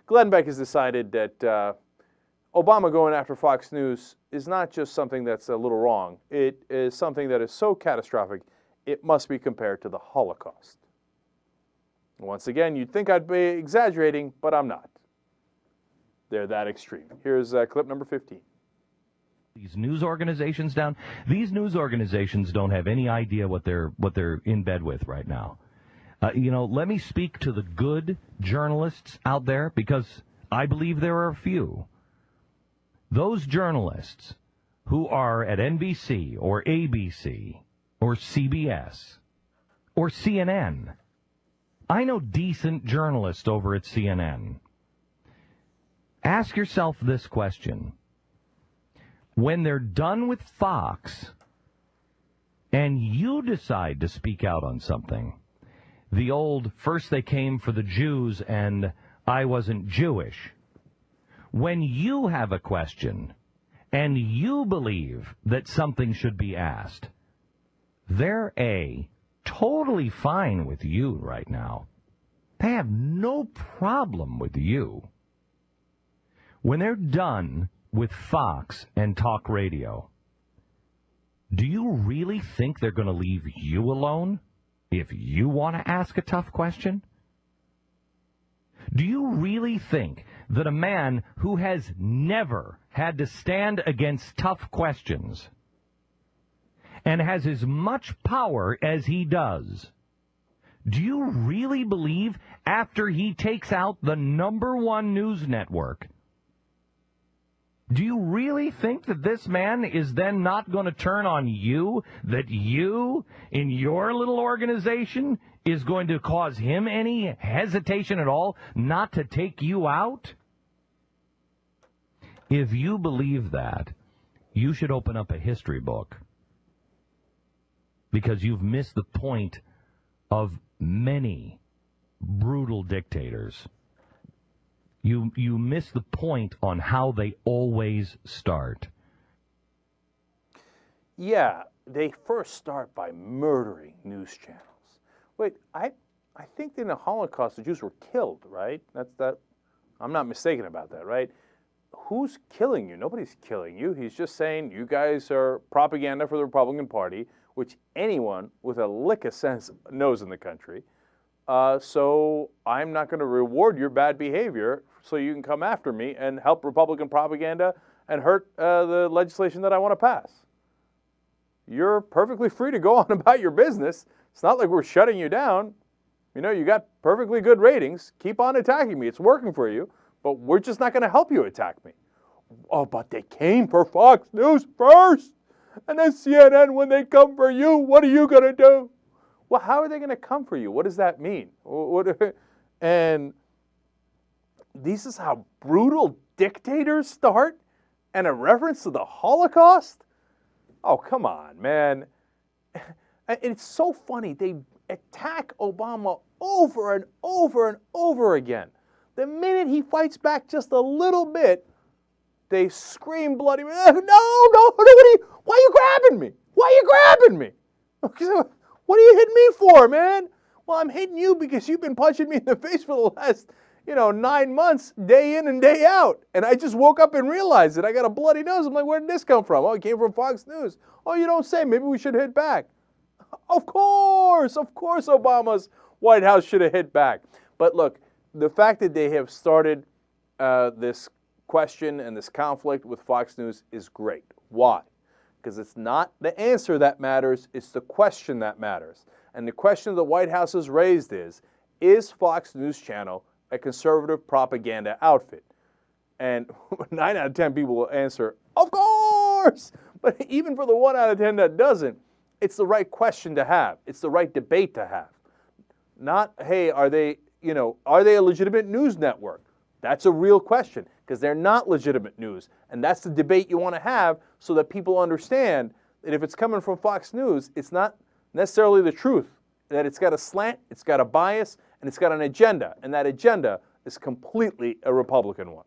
Glenn Beck has decided that Obama going after Fox News is not just something that's a little wrong. It is something that is so catastrophic, it must be compared to the Holocaust. Once again, you'd think I'd be exaggerating, but I'm not. They're that extreme. Here's clip number 15. These news organizations down, these news organizations don't have any idea what they're in bed with right now. Let me speak to the good journalists out there, because I believe there are a few. Those journalists who are at NBC or ABC or CBS or CNN. I know decent journalists over at CNN. Ask yourself this question. When they're done with Fox and you decide to speak out on something, the old first they came for the Jews and I wasn't Jewish. When you have a question and you believe that something should be asked, they're totally fine with you right now. They have no problem with you. When they're done with Fox and talk radio, do you really think they're going to leave you alone if you want to ask a tough question? Do you really think that a man who has never had to stand against tough questions and has as much power as he does, do you really believe after he takes out the #1 news network, do you really think that this man is then not going to turn on you, that you, in your little organization, is going to cause him any hesitation at all not to take you out? If you believe that, you should open up a history book, because you've missed the point of many brutal dictators. You miss the point on how they always start. Yeah, they first start by murdering news channels. Wait, I think in the Holocaust the Jews were killed, right? I'm not mistaken about that, right? Who's killing you? Nobody's killing you. He's just saying you guys are propaganda for the Republican Party, which anyone with a lick of sense knows in the country. So I'm not going to reward your bad behavior so you can come after me and help Republican propaganda and hurt the legislation that I want to pass. You're perfectly free to go on about your business. It's not like we're shutting you down. You got perfectly good ratings. Keep on attacking me. It's working for you. But we're just not going to help you attack me. Oh, but they came for Fox News first. And then CNN, when they come for you, what are you going to do? Well, how are they going to come for you? What does that mean? And this is how brutal dictators start? And a reference to the Holocaust? Oh, come on, man. It's so funny. They attack Obama over and over and over again. The minute he fights back just a little bit, they scream bloody, no, why are you grabbing me? Why are you grabbing me? What are you hitting me for, man? Well, I'm hitting you because you've been punching me in the face for the last, 9 months, day in and day out. And I just woke up and realized it. I got a bloody nose. I'm like, where did this come from? Oh, it came from Fox News. Oh, you don't say. Maybe we should hit back. Of course Obama's White House should have hit back. But look, the fact that they have started this question and this conflict with Fox News is great. Why? Because it's not the answer that matters, it's the question that matters. And the question the White House has raised is Fox News Channel a conservative propaganda outfit? And 9 out of 10 people will answer, of course! But even for the 1 out of 10 that doesn't, it's the right question to have. It's the right debate to have. Not, hey, are they a legitimate news network? That's a real question, because they're not legitimate news. And that's the debate you want to have so that people understand that if it's coming from Fox News, it's not necessarily the truth, that it's got a slant, it's got a bias, and it's got an agenda. And that agenda is completely a Republican one.